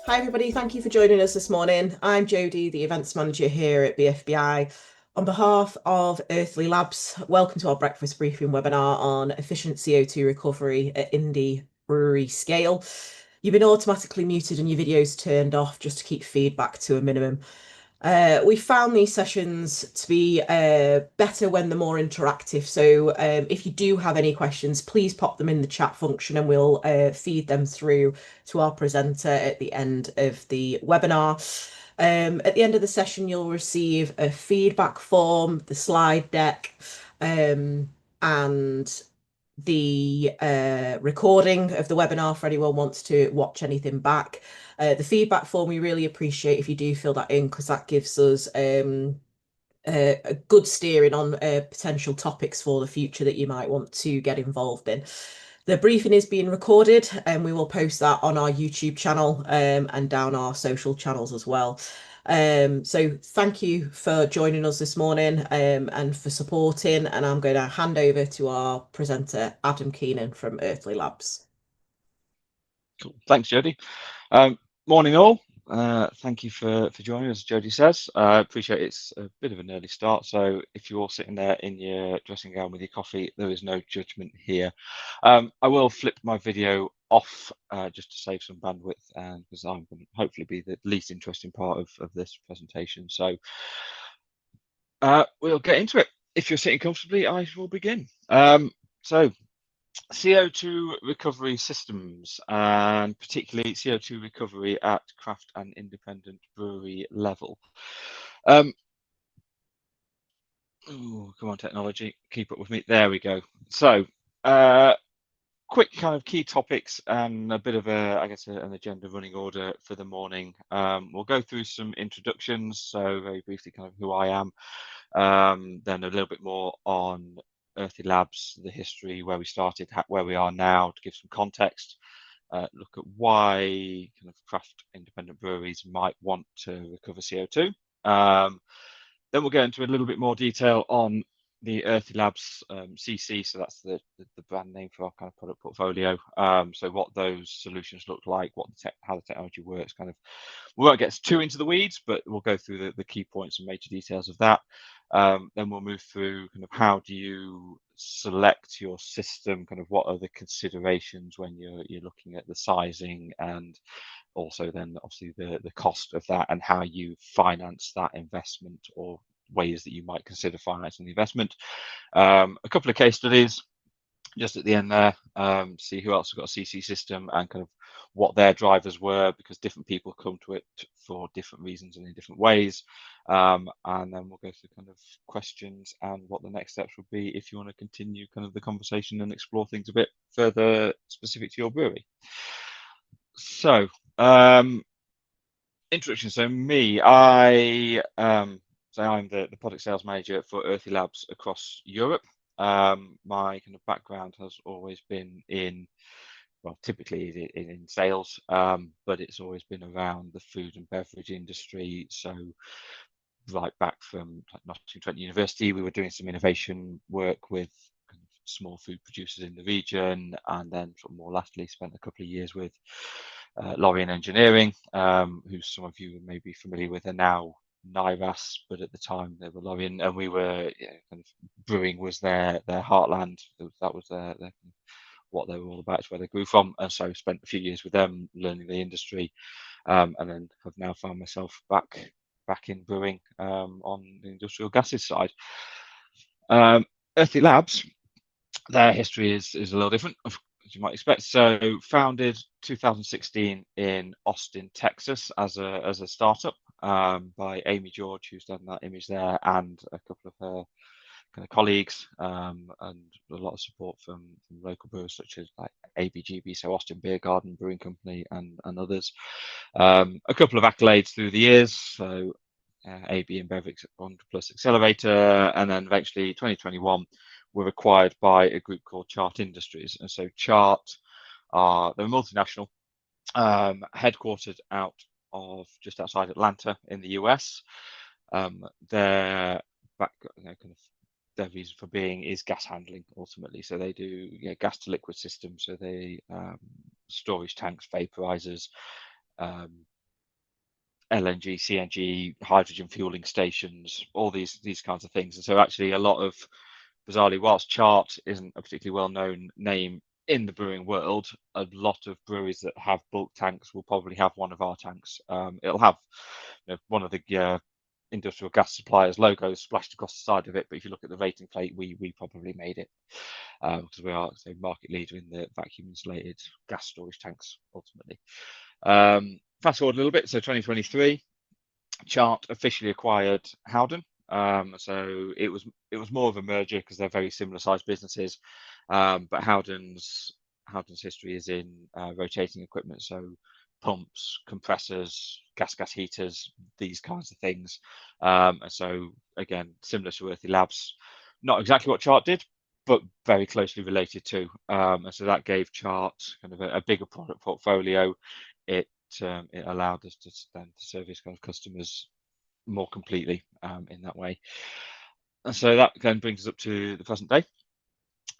Hi, everybody. Thank you for joining us this morning. I'm Jodie, the events manager here at BFBi. On behalf of Earthly Labs, welcome to our breakfast briefing webinar on efficient CO2 recovery at Indy Brewery scale. You've been automatically muted and your videos turned off just to keep feedback to a minimum. We found these sessions to be better when they're more interactive. So if you do have any questions, please pop them in the chat function and we'll feed them through to our presenter at the end of the webinar. At the end of the session, you'll receive a feedback form, the slide deck, and the recording of the webinar for anyone who wants to watch anything back. The feedback form, we really appreciate if you do fill that in because that gives us a good steering on potential topics for the future that you might want to get involved in. The briefing is being recorded and we will post that on our YouTube channel and down our social channels as well. So thank you for joining us this morning and for supporting. And I'm going to hand over to our presenter, Adam Keenan from Earthly Labs. Cool. Thanks, Jodie. Morning all. Thank you for joining us, Jodie says. I appreciate it's a bit of an early start, so if you're all sitting there in your dressing gown with your coffee, there is no judgment here. I will flip my video off just to save some bandwidth, and because I'm going to hopefully be the least interesting part of this presentation. So we'll get into it. If you're sitting comfortably, I will begin. So CO2 recovery systems, and particularly CO2 recovery at craft and independent brewery level. Oh, come on, technology, keep up with me. There we go. So, quick kind of key topics and a bit of I guess, an agenda running order for the morning. We'll go through some introductions, so very briefly, kind of who I am, then a little bit more on Earthly Labs, the history, where we started, where we are now, to give some context. Look at why kind of craft independent breweries might want to recover CO2. Then we'll go into a little bit more detail on the Earthly Labs CC, so that's the brand name for our kind of product portfolio. So what those solutions look like, how the technology works, kind of. We won't get too into the weeds, but we'll go through the key points and major details of that. Then we'll move through kind of how do you select your system, kind of what are the considerations when you're looking at the sizing, and also then obviously the cost of that and how you finance that investment, or ways that you might consider financing the investment. A couple of case studies just at the end there, see who else has got a CC system and kind of what their drivers were, because different people come to it for different reasons and in different ways. And then we'll go through kind of questions and what the next steps would be if you want to continue kind of the conversation and explore things a bit further specific to your brewery. So, introduction. So I'm the product sales manager for Earthly Labs across Europe. My kind of background has always been typically in sales, but it's always been around the food and beverage industry. So right back from Nottingham Trent University, we were doing some innovation work with kind of small food producers in the region, and then sort of more lastly spent a couple of years with Lorien Engineering, who some of you may be familiar with, are now Niras, but at the time they were Lorien, and we were kind of brewing was their heartland. That was their what they were all about, where they grew from, and so spent a few years with them learning the industry, and then have now found myself back in brewing on the industrial gases side. Earthly Labs, their history is a little different, as you might expect. So founded 2016 in Austin, Texas, as a startup by Amy George, who's done that image there, and a couple of her kind of colleagues, and a lot of support from local brewers such as like ABGB, so Austin Beer Garden Brewing Company, and others. A couple of accolades through the years, so AB and Bev 100 Plus Accelerator, and then eventually 2021 were acquired by a group called Chart Industries. And so Chart they're multinational, headquartered out of just outside Atlanta in the US. Their their reason for being is gas handling ultimately. So they do gas to liquid systems. So they storage tanks, vaporizers, LNG, CNG, hydrogen fueling stations, all these kinds of things. And so actually a lot of, bizarrely, whilst Chart isn't a particularly well-known name in the brewing world, a lot of breweries that have bulk tanks will probably have one of our tanks. It'll have, one of the industrial gas suppliers logos splashed across the side of it, but if you look at the rating plate, we probably made it, because we are a market leader in the vacuum insulated gas storage tanks ultimately. Fast forward a little bit, so 2023, Chart officially acquired Howden. So it was more of a merger because they're very similar sized businesses, but Howden's history is in rotating equipment, so pumps, compressors, gas heaters, these kinds of things. And so again, similar to Earthy Labs, not exactly what Chart did, but very closely related to. And so that gave Chart kind of a bigger product portfolio. It allowed us to then service kind of customers more completely in that way. And so that then brings us up to the present day.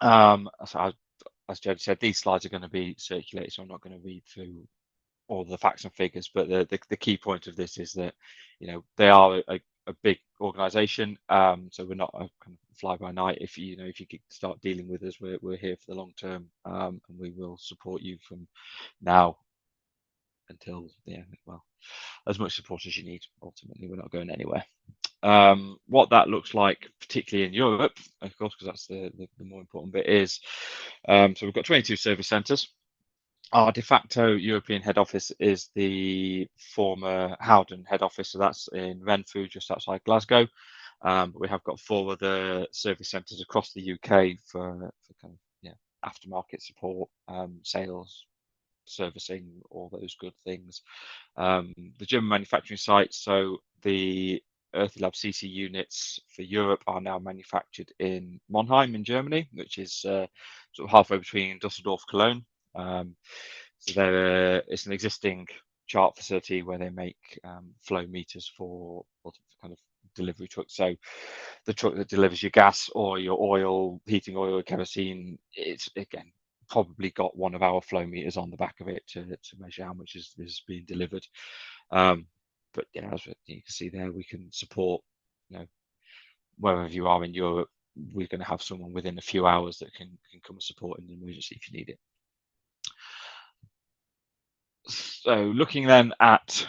So as Jody said, these slides are going to be circulated, so I'm not going to read through all the facts and figures, but the key point of this is that they are a big organization, so we're not a kind of fly by night. If you start dealing with us, we're here for the long term, and we will support you from now until as much support as you need. Ultimately, we're not going anywhere. What that looks like, particularly in Europe, of course, because that's the more important bit, is so we've got 22 service centres. Our de facto European head office is the former Howden head office, so that's in Renfrew, just outside Glasgow. But we have got 4 other service centres across the UK for kind of aftermarket support, sales, servicing, all those good things. The German manufacturing sites, so the Earthy Lab CC units for Europe are now manufactured in Monheim in Germany, which is sort of halfway between Dusseldorf, Cologne. So it's an existing Chart facility where they make flow meters for kind of delivery trucks. So the truck that delivers your gas or your oil, heating oil, kerosene, it's again probably got one of our flow meters on the back of it to measure how much is being delivered. But as you can see there, we can support, wherever you are in Europe, we're going to have someone within a few hours that can come and support in an emergency if you need it. So looking then at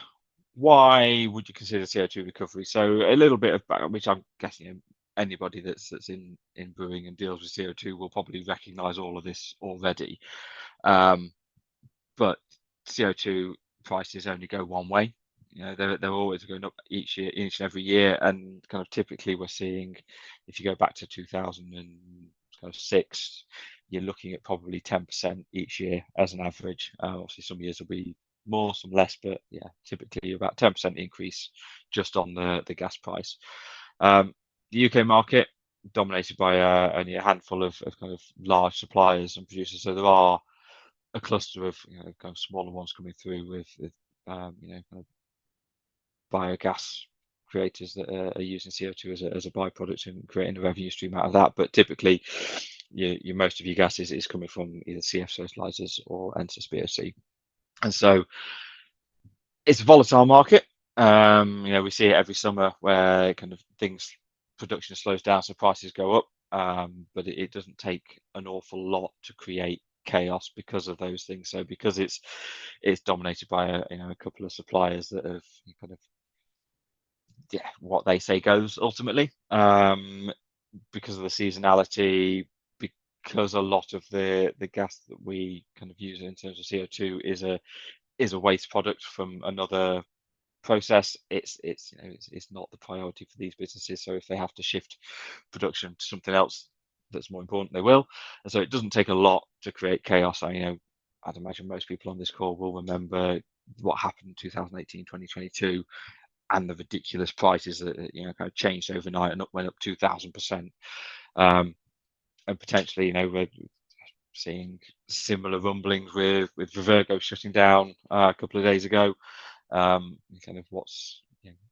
why would you consider CO2 recovery? So a little bit of, which I'm guessing anybody that's in brewing and deals with CO2 will probably recognise all of this already. But CO2 prices only go one way. They're always going up each and every year, and kind of typically we're seeing, if you go back to 2006, you're looking at probably 10% each year as an average. Obviously, some years will be more, some less, but typically about 10% increase just on the gas price. The UK market dominated by only a handful of kind of large suppliers and producers, so there are a cluster of kind of smaller ones coming through with kind of biogas creators that are using CO2 as a byproduct and creating a revenue stream out of that. But typically, most of your gas is coming from either CF fertilizers or NSIS BOC, and so it's a volatile market. We see it every summer where kind of production slows down, so prices go up. But it doesn't take an awful lot to create chaos because of those things. So because it's dominated by a couple of suppliers that have kind of what they say goes ultimately, because of the seasonality, because a lot of the gas that we kind of use in terms of CO2 is a waste product from another process. It's not the priority for these businesses, so if they have to shift production to something else that's more important, they will. And so it doesn't take a lot to create chaos. I'd imagine most people on this call will remember what happened in 2018, 2022, and the ridiculous prices that kind of changed overnight and went up 2,000%. And potentially, we're seeing similar rumblings with Vivergo shutting down a couple of days ago. Kind of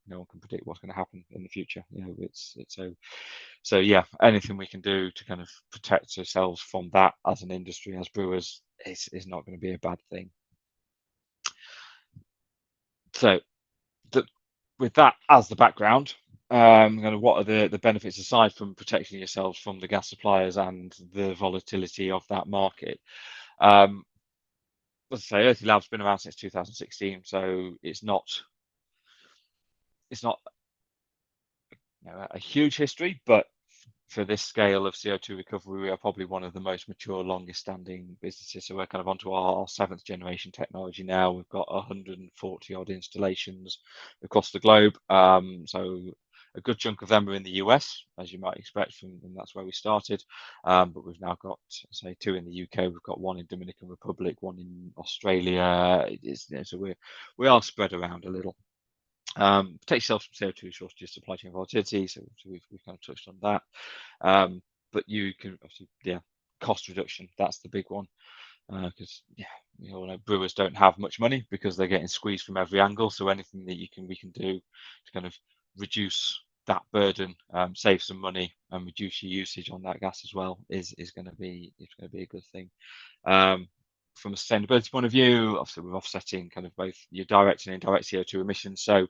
no one can predict what's going to happen in the future. It's so anything we can do to kind of protect ourselves from that as an industry, as brewers, is not going to be a bad thing. So with that as the background, kind of what are the benefits aside from protecting yourselves from the gas suppliers and the volatility of that market? As I say, Earthy Lab's been around since 2016, so it's not a huge history, but for this scale of CO2 recovery, we are probably one of the most mature, longest standing businesses. So we're kind of onto our seventh generation technology now. We've got 140 odd installations across the globe. So a good chunk of them are in the US, as you might expect from, and that's where we started. But we've now got, say, 2 in the UK. We've got 1 in Dominican Republic, 1 in Australia. So we are spread around a little. Protect yourself from CO2 shortages, supply chain volatility. So we've kind of touched on that. But you can obviously, cost reduction. That's the big one, because we all know brewers don't have much money because they're getting squeezed from every angle. So anything that we can do to kind of reduce that burden, save some money, and reduce your usage on that gas as well is going to be a good thing. From a sustainability point of view, obviously we're offsetting kind of both your direct and indirect CO2 emissions. So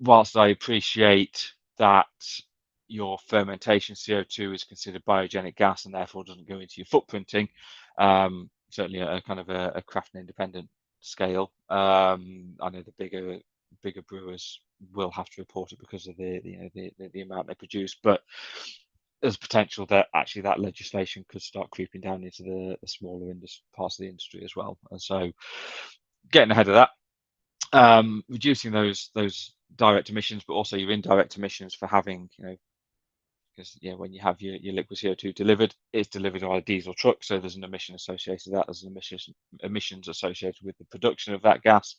whilst I appreciate that your fermentation CO2 is considered biogenic gas and therefore doesn't go into your footprinting, certainly a kind of a craft and independent scale. I know the bigger brewers will have to report it because of the amount they produce, but there's potential that actually that legislation could start creeping down into the smaller parts of the industry as well. And so getting ahead of that, reducing those direct emissions, but also your indirect emissions for having, because when you have your liquid CO2 delivered, it's delivered on a diesel truck, so there's an emission associated with that. There's an emissions associated with the production of that gas.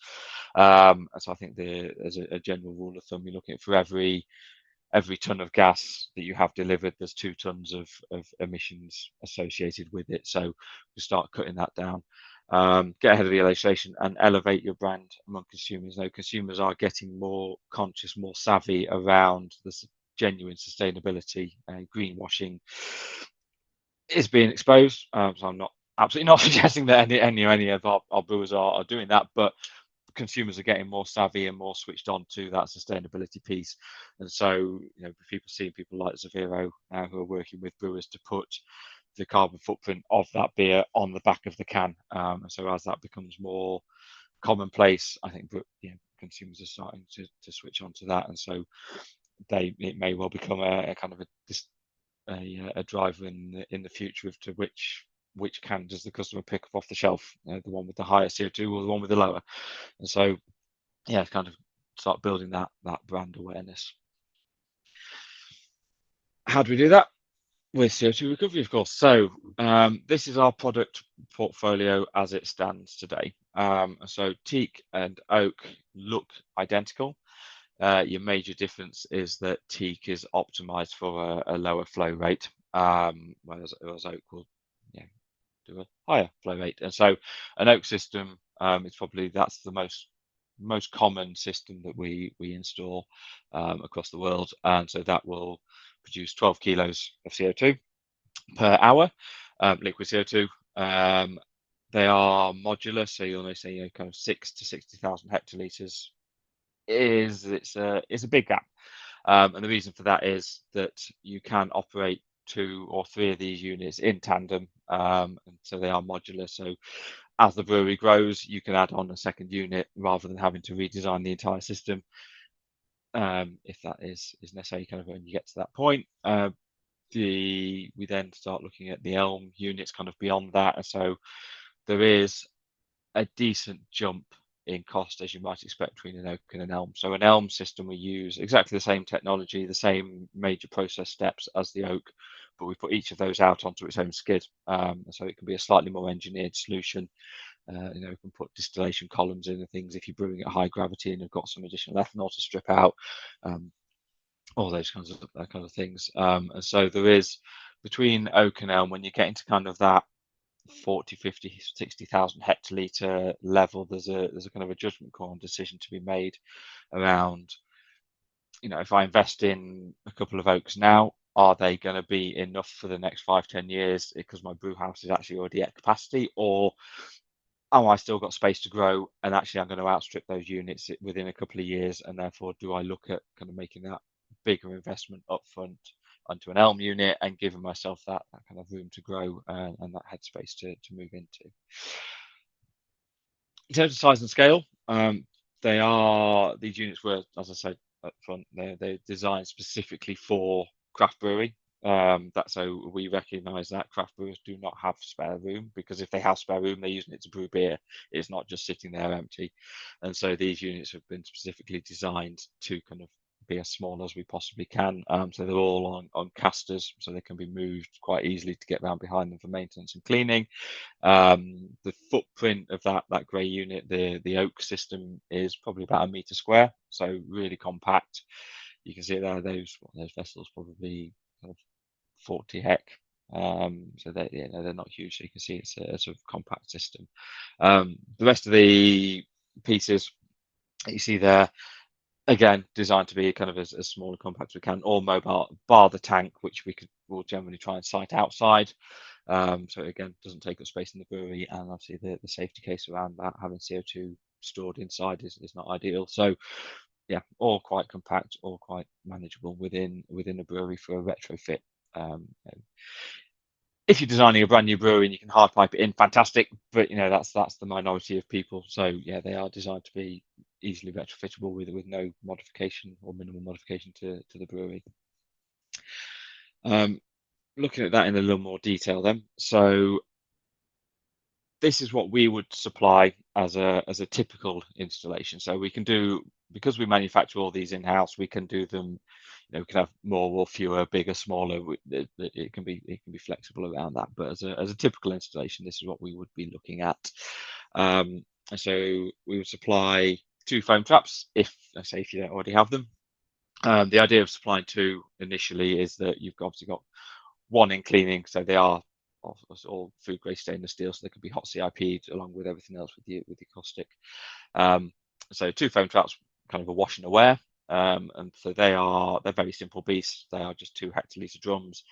And so I think as a general rule of thumb, you're looking at for every ton of gas that you have delivered, there's 2 tons of emissions associated with it. So we start cutting that down. Get ahead of the legislation and elevate your brand among consumers. Now, consumers are getting more conscious, more savvy around the genuine sustainability, and greenwashing is being exposed. So I'm absolutely not suggesting that any of our brewers are doing that, but consumers are getting more savvy and more switched on to that sustainability piece. And so, people like Zaviro now who are working with brewers to put the carbon footprint of that beer on the back of the can. And so as that becomes more commonplace, I think consumers are starting to switch on to that. And so it may well become a kind of a driver in the future as to which can does the customer pick up off the shelf, the one with the higher CO2 or the one with the lower. And so, kind of start building that brand awareness. How do we do that? With CO2 recovery, of course. So this is our product portfolio as it stands today. So teak and oak look identical. Your major difference is that teak is optimized for a lower flow rate, whereas oak will do a higher flow rate. And so an oak system is that's the most common system that we install across the world, and so that will produce 12 kilos of CO2 per hour, liquid CO2. They are modular, so you'll notice kind of 6 to 60,000 hectolitres it's a big gap, and the reason for that is that you can operate 2 or 3 of these units in tandem, and so they are modular. So as the brewery grows, you can add on a second unit rather than having to redesign the entire system, if that is necessary kind of when you get to that point. We then start looking at the elm units kind of beyond that, and so there is a decent jump in cost, as you might expect, between an oak and an elm. So an elm system, we use exactly the same technology, the same major process steps as the oak, but we put each of those out onto its own skid. So it can be a slightly more engineered solution. We can put distillation columns in and things if you're brewing at high gravity and you've got some additional ethanol to strip out, all those kinds of things. And so there is, between oak and elm, when you get into kind of that 40, 50, 60,000 hectolitre level, there's a kind of a judgment call and decision to be made around, if I invest in a couple of oaks now, are they going to be enough for the next 5-10 years because my brew house is actually already at capacity, or oh, I still got space to grow, and actually I'm going to outstrip those units within a couple of years, and therefore do I look at kind of making that bigger investment up front onto an elm unit and giving myself that kind of room to grow and that headspace to move into. In terms of size and scale, these units were, as I said up front, they're designed specifically for craft brewery. So we recognise that craft brewers do not have spare room, because if they have spare room, they're using it to brew beer. It's not just sitting there empty. And so these units have been specifically designed to kind of be as small as we possibly can. So they're all on casters, so they can be moved quite easily to get around behind them for maintenance and cleaning. The footprint of that grey unit, the oak system, is probably about a metre square, so really compact. You can see there those vessels probably kind of 40 hec. So they're not huge, so you can see it's a sort of compact system. The rest of the pieces that you see there, again, designed to be kind of as small and compact as we can, all mobile, bar the tank, which will generally try and site outside. So again, doesn't take up space in the brewery, and obviously the safety case around that, having CO₂ stored inside, is not ideal. So yeah, all quite compact, all quite manageable within a brewery for a retrofit. If you're designing a brand new brewery and you can hard pipe it in, fantastic. But that's the minority of people. So yeah, they are designed to be easily retrofittable with no modification or minimal modification to the brewery. Looking at that in a little more detail then. So this is what we would supply as a typical installation. So we can do, because we manufacture all these in-house, we can do them, we can have more or fewer, bigger, smaller. It can be flexible around that. But as a typical installation, this is what we would be looking at. So we would supply 2 foam traps if you don't already have them. The idea of supplying 2 initially is that you've obviously got one in cleaning, so they are all food grade stainless steel, so they can be hot CIP'd along with everything else with your caustic. So 2 foam traps, kind of a wash and a wear, and so they're very simple beasts. They are just 2 hectolitre drums.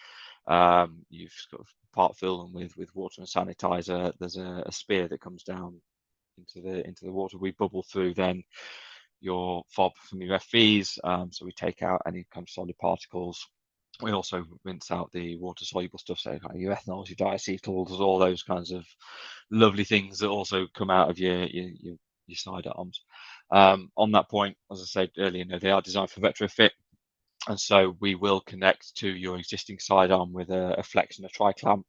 You've sort of part fill them with water and sanitizer. There's a spear that comes down into the water. We bubble through then your fob from your FVs, so we take out any kind of solid particles. We also rinse out the water soluble stuff, so your ethanols, your diacetyls, all those kinds of lovely things that also come out of your sidearms. On that point, as I said earlier, they are designed for retrofit, and so we will connect to your existing sidearm with a flex and a tri-clamp.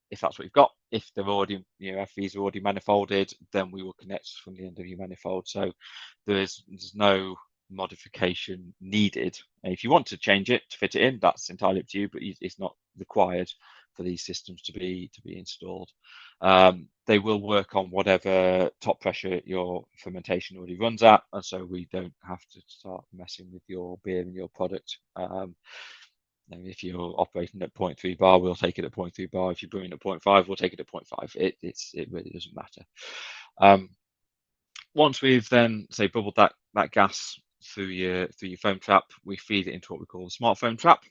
If that's what you've got. If they're already, FVs are already manifolded, then we will connect from the end of your manifold. So there's no modification needed. And if you want to change it to fit it in, that's entirely up to you, but it's not required for these systems to be installed. They will work on whatever top pressure your fermentation already runs at, and so we don't have to start messing with your beer and your product. If you're operating at 0.3 bar, we'll take it at 0.3 bar. If you're brewing at 0.5, we'll take it at 0.5. It really doesn't matter. Once we've then bubbled that gas through your foam trap, we feed it into what we call a smart foam trap.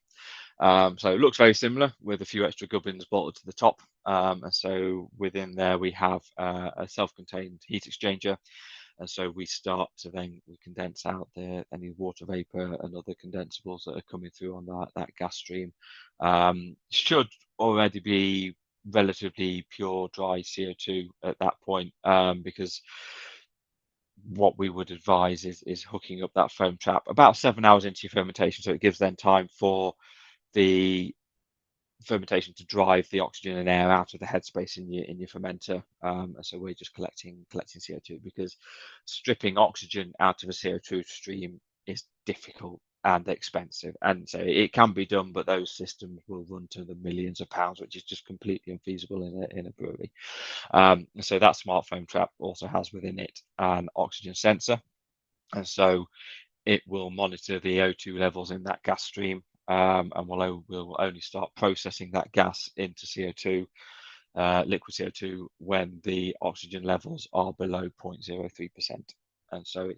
So it looks very similar with a few extra gubbins bolted to the top. And so within there we have a self-contained heat exchanger. And so we condense out any water vapor and other condensables that are coming through on that gas stream. Should already be relatively pure dry CO₂ at that point, because what we would advise is hooking up that foam trap about 7 hours into your fermentation, so it gives then time for the fermentation to drive the oxygen and air out of the headspace in your fermenter. So we're just collecting CO₂, because stripping oxygen out of a CO₂ stream is difficult and expensive, and so it can be done, but those systems will run to the millions of pounds, which is just completely unfeasible in a brewery. So that smart foam trap also has within it an oxygen sensor, and so it will monitor the O2 levels in that gas stream, and we'll only start processing that gas into CO₂, liquid CO₂, when the oxygen levels are below 0.03%. And so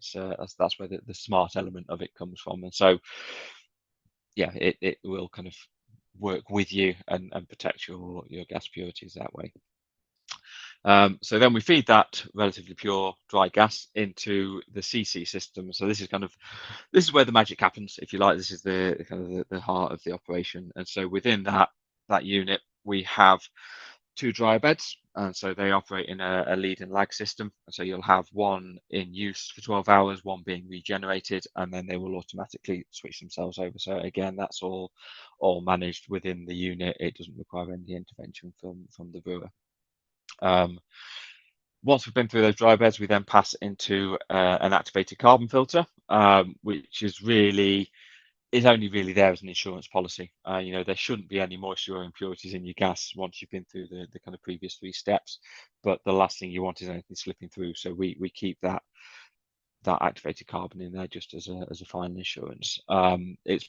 that's where the smart element of it comes from. And so yeah, it will kind of work with you and protect your gas purities that way. So then we feed that relatively pure dry gas into the CC system. So this is where the magic happens, if you like. This is the kind of the heart of the operation. And so within that unit, we have two dryer beds, and so they operate in a lead and lag system. And so you'll have one in use for 12 hours, one being regenerated, and then they will automatically switch themselves over. So again, that's all managed within the unit. It doesn't require any intervention from the brewer. Once we've been through those dry beds, we then pass into an activated carbon filter, which is only really there as an insurance policy. There shouldn't be any moisture or impurities in your gas once you've been through the kind of previous three steps, but the last thing you want is anything slipping through. So we keep that activated carbon in there just as a final insurance. It's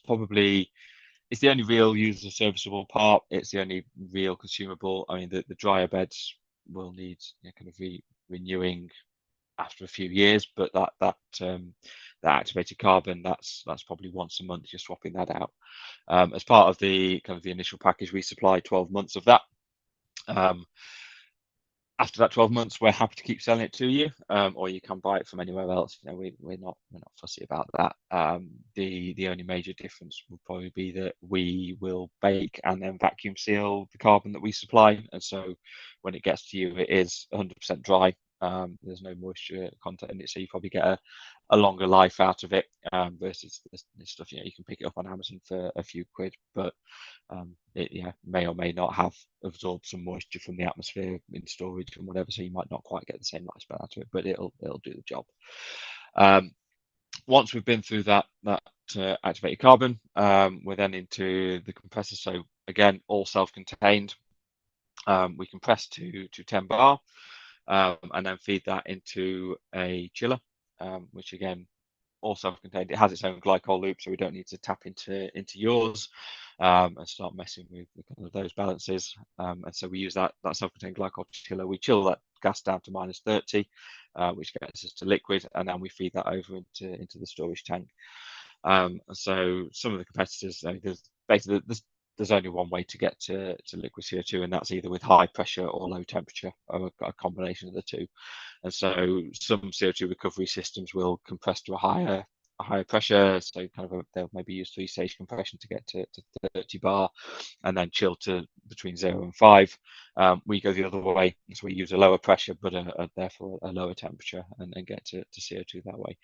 the only real user serviceable part. It's the only real consumable. I mean, the dryer beds will need kind of renewing after a few years, but that activated carbon, that's probably once a month you're swapping that out. As part of the kind of the initial package, we supply 12 months of that. After that 12 months, we're happy to keep selling it to you, or you can buy it from anywhere else. We're not fussy about that. The only major difference will probably be that we will bake and then vacuum seal the carbon that we supply, and so when it gets to you, it is 100% dry. There's no moisture content in it, so you probably get a longer life out of it, versus this stuff you can pick it up on Amazon for a few quid, but it may or may not have absorbed some moisture from the atmosphere in storage and whatever, so you might not quite get the same lifespan out of it, but it'll do the job. Once we've been through that activated carbon, we're then into the compressor. So again, all self-contained. We compress to 10 bar, and then feed that into a chiller, which again, all self-contained. It has its own glycol loop, so we don't need to tap into yours and start messing with kind of those balances. And so we use that self-contained glycol chiller. We chill that gas down to -30, which gets us to liquid, and then we feed that over into the storage tank. So some of the competitors, there's only one way to get to liquid CO2, and that's either with high pressure or low temperature, or a combination of the two. And so some CO2 recovery systems will compress to a higher pressure, so they'll maybe use 3-stage compression to get to 30 bar, and then chill to between 0 and 5. We go the other way, so we use a lower pressure but therefore a lower temperature, and get to CO2 that way.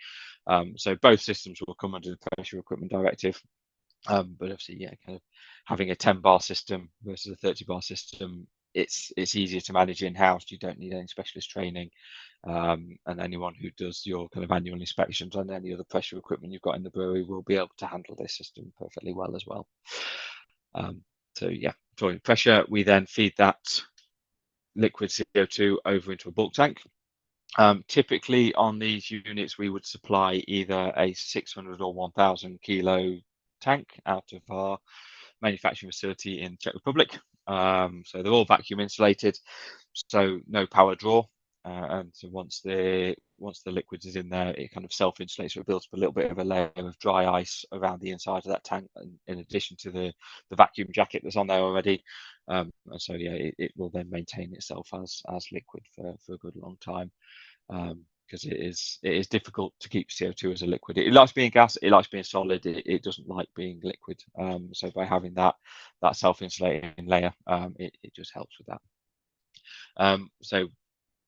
So both systems will come under the Pressure Equipment Directive. But obviously, kind of having a 10 bar system versus a 30 bar system, it's easier to manage in-house. You don't need any specialist training, and anyone who does your kind of annual inspections and any other pressure equipment you've got in the brewery will be able to handle this system perfectly well as well. So pressure, we then feed that liquid CO2 over into a bulk tank. Typically on these units, we would supply either a 600 or 1,000 kilo tank out of our manufacturing facility in the Czech Republic. So they're all vacuum insulated, so no power draw. And so once the liquids is in there, it kind of self-insulates, so it builds up a little bit of a layer of dry ice around the inside of that tank, and in addition to the vacuum jacket that's on there already. And so it will then maintain itself as liquid for a good long time. Because it is difficult to keep CO2 as a liquid. It likes being gas, it likes being solid, it doesn't like being liquid. So by having that self-insulating layer, it just helps with that. So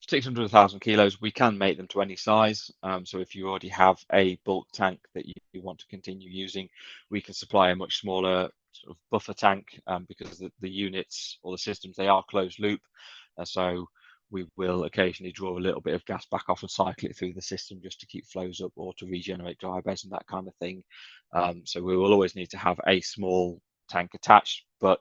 600,000 kilos, we can make them to any size. So if you already have a bulk tank that you want to continue using, we can supply a much smaller sort of buffer tank, because the units or the systems, they are closed loop. So we will occasionally draw a little bit of gas back off and cycle it through the system just to keep flows up or to regenerate dry beds and that kind of thing. So we will always need to have a small tank attached, but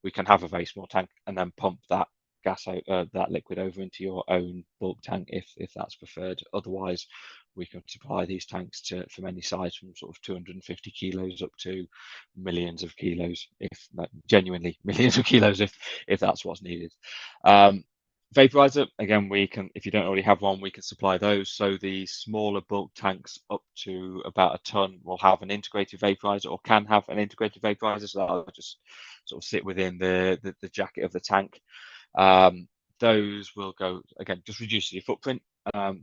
we can have a very small tank and then pump that gas out, that liquid over into your own bulk tank if that's preferred. Otherwise, we can supply these tanks from any size, from sort of 250 kilos up to millions of kilos, if genuinely millions of kilos, if that's what's needed. Vaporizer, again, we can, if you don't already have one, we can supply those. So the smaller bulk tanks up to about a ton will have an integrated vaporizer, or can have an integrated vaporizer, so that'll just sort of sit within the jacket of the tank. those will go, again, just reducing your footprint.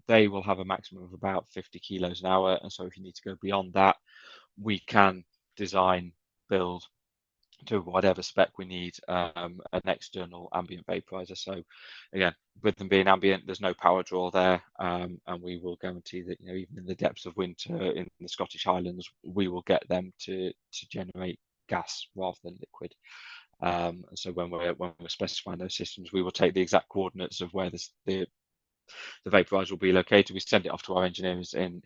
They will have a maximum of about 50 kilos an hour. And so if you need to go beyond that, we can design, build to whatever spec we need, an external ambient vaporizer. So again, with them being ambient, there's no power draw there, and we will guarantee that, you know, even in the depths of winter in the Scottish Highlands, we will get them to generate gas rather than liquid. So when we're specifying those systems, we will take the exact coordinates of where the vaporizer will be located. We send it off to our engineers in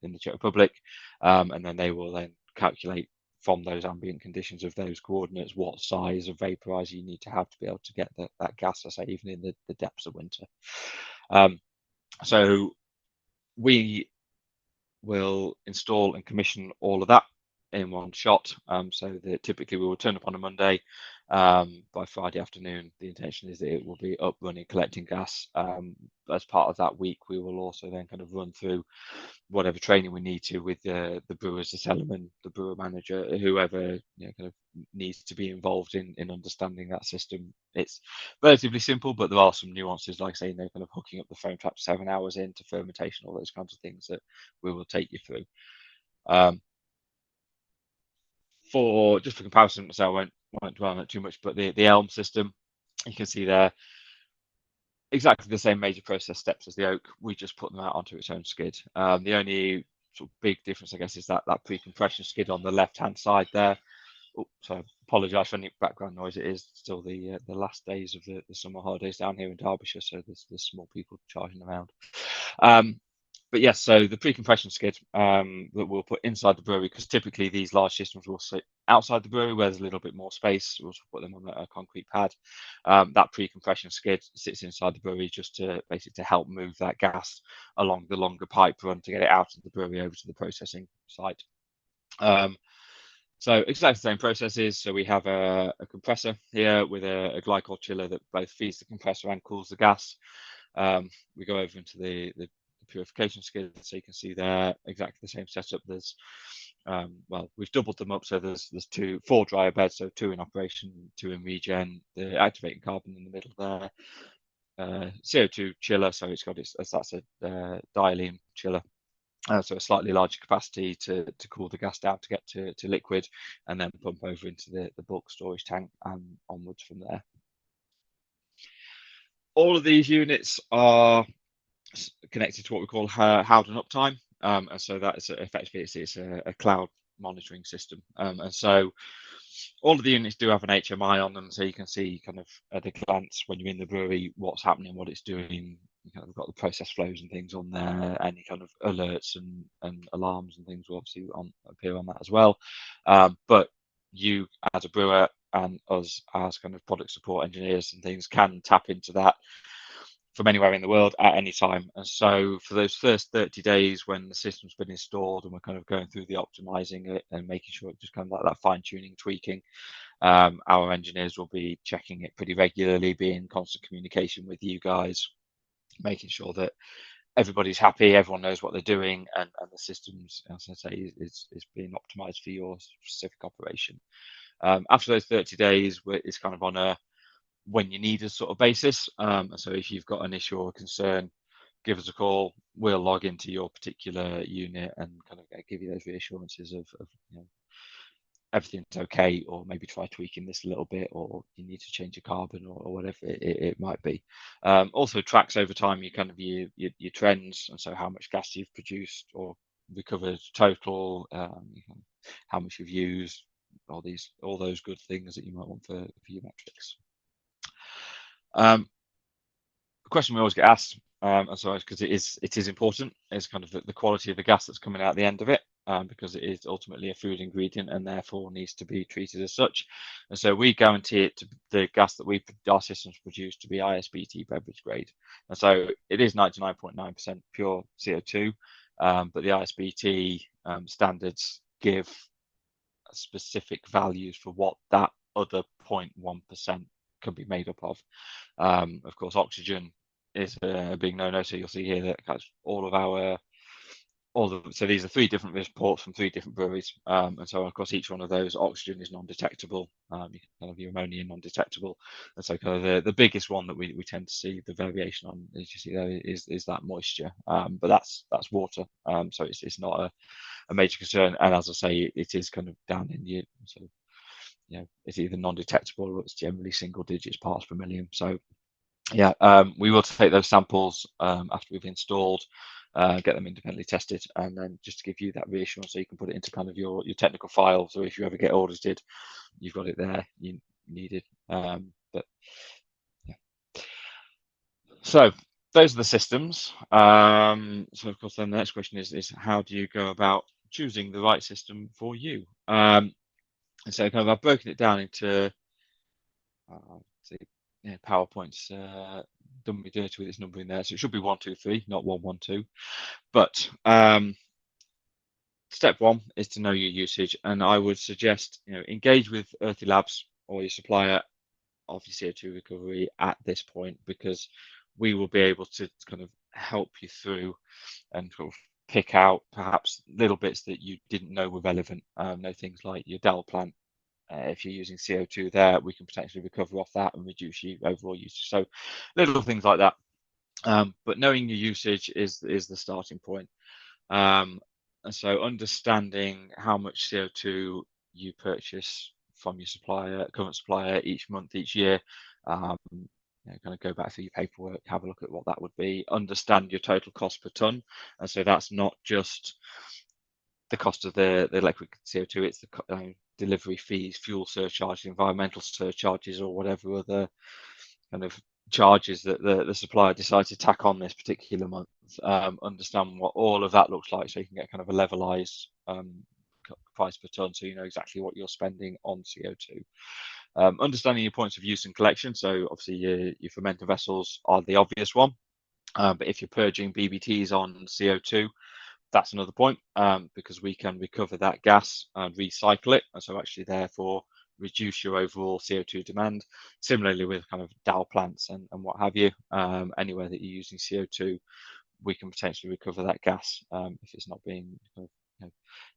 the Czech Republic, and then they will then calculate from those ambient conditions of those coordinates what size of vaporizer you need to have to be able to get that gas, I say, even in the depths of winter. So we will install and commission all of that in one shot. So that typically we will turn up on a Monday. By Friday afternoon, the intention is that it will be up running, collecting gas. As part of that week, we will also then kind of run through whatever training we need to with the brewers, the cellarman, the brewer manager, whoever, you know, kind of needs to be involved in understanding that system. It's relatively simple, but there are some nuances, like saying they're kind of hooking up the foam trap 7 hours into fermentation, all those kinds of things that we will take you through. For comparison, so I won't dwell on it too much, but the Elm system, you can see there exactly the same major process steps as the oak. We just put them out onto its own skid. The only sort of big difference, I guess, is that pre-compression skid on the left-hand side there. Oh, so I apologise for any background noise. It is still the last days of the summer holidays down here in Derbyshire, so there's small people charging around. But yes, so the pre-compression skid that we'll put inside the brewery, because typically these large systems will sit outside the brewery where there's a little bit more space. We'll put them on a concrete pad. That pre-compression skid sits inside the brewery just to basically to help move that gas along the longer pipe run to get it out of the brewery over to the processing site. So exactly the same processes. So we have a compressor here with a glycol chiller that both feeds the compressor and cools the gas. We go over into the purification skid, so you can see there exactly the same setup. There's well, we've doubled them up, so there's 4 dryer beds, so 2 in operation, 2 in regen, the activating carbon in the middle there, CO₂ chiller, so it's got that's a dialing chiller. So a slightly larger capacity to cool the gas down to get to liquid, and then pump over into the bulk storage tank and onwards from there. All of these units are connected to what we call Howden uptime, and so that is effectively it's a cloud monitoring system, and so all of the units do have an HMI on them, so you can see kind of at a glance when you're in the brewery what's happening, what it's doing. You kind of got the process flows and things on there, any kind of alerts and alarms and things will obviously appear on that as well. But you as a brewer and us as kind of product support engineers and things can tap into that from anywhere in the world at any time. And so for those first 30 days when the system's been installed and we're kind of going through the optimizing it and making sure it just kind of like that fine tuning, tweaking, our engineers will be checking it pretty regularly, be in constant communication with you guys, making sure that everybody's happy, everyone knows what they're doing, and the systems, as I say, is being optimized for your specific operation. After those 30 days, it's kind of on a when you need us sort of basis. So if you've got an issue or a concern, give us a call. We'll log into your particular unit and kind of give you those reassurances of you know, everything's okay, or maybe try tweaking this a little bit, or you need to change your carbon or whatever it might be. Also tracks over time your kind of your trends, and so how much gas you've produced or recovered total, how much you've used, all those good things that you might want for your metrics. The question we always get asked, and so because it is important, is kind of the quality of the gas that's coming out at the end of it, because it is ultimately a food ingredient and therefore needs to be treated as such. And so we guarantee it to the gas that our systems produce to be ISBT beverage grade. And so it is 99.9% pure CO₂, but the ISBT standards give specific values for what that other 0.1% can be made up of. Of course, oxygen is a big no-no. So you'll see here that all of our so these are three different reports from three different breweries, and so across each one of those, oxygen is non-detectable, you can kind of your ammonia non-detectable, and so kind of the biggest one that we tend to see the variation on, as you see there, is that moisture, but that's water, so it's not a major concern, and as I say, it is kind of down in the sort of, it's either non-detectable or it's generally single digits parts per million. So yeah, we will take those samples after we've installed, get them independently tested, and then just to give you that reassurance, so you can put it into kind of your technical file. So if you ever get audited, you've got it there. You need it. But yeah. So those are the systems. So of course, then the next question is how do you go about choosing the right system for you? And so kind of I've broken it down into see, PowerPoint's done me dirty with its number in there, so it should be 1, 2, 3, not 1, 1, 2. But step one is to know your usage, and I would suggest engage with Earthly Labs or your supplier of your CO2 recovery at this point, because we will be able to kind of help you through and sort of pick out perhaps little bits that you didn't know were relevant. Know things like your DAL plant. If you're using CO2 there, we can potentially recover off that and reduce your overall usage. So little things like that. But knowing your usage is the starting point. And so understanding how much CO2 you purchase from your current supplier each month, each year, kind of go back through your paperwork, have a look at what that would be, understand your total cost per ton. And so that's not just the cost of the electric CO2, it's the delivery fees, fuel surcharges, environmental surcharges, or whatever other kind of charges that the supplier decides to tack on this particular month. Understand what all of that looks like, so you can get kind of a levelized price per ton, so you know exactly what you're spending on CO2. Understanding your points of use and collection, so obviously your fermenter vessels are the obvious one, but if you're purging BBTs on CO2, that's another point, because we can recover that gas and recycle it, and so actually therefore reduce your overall CO2 demand. Similarly with kind of DAO plants and what have you, anywhere that you're using CO2, we can potentially recover that gas if it's not being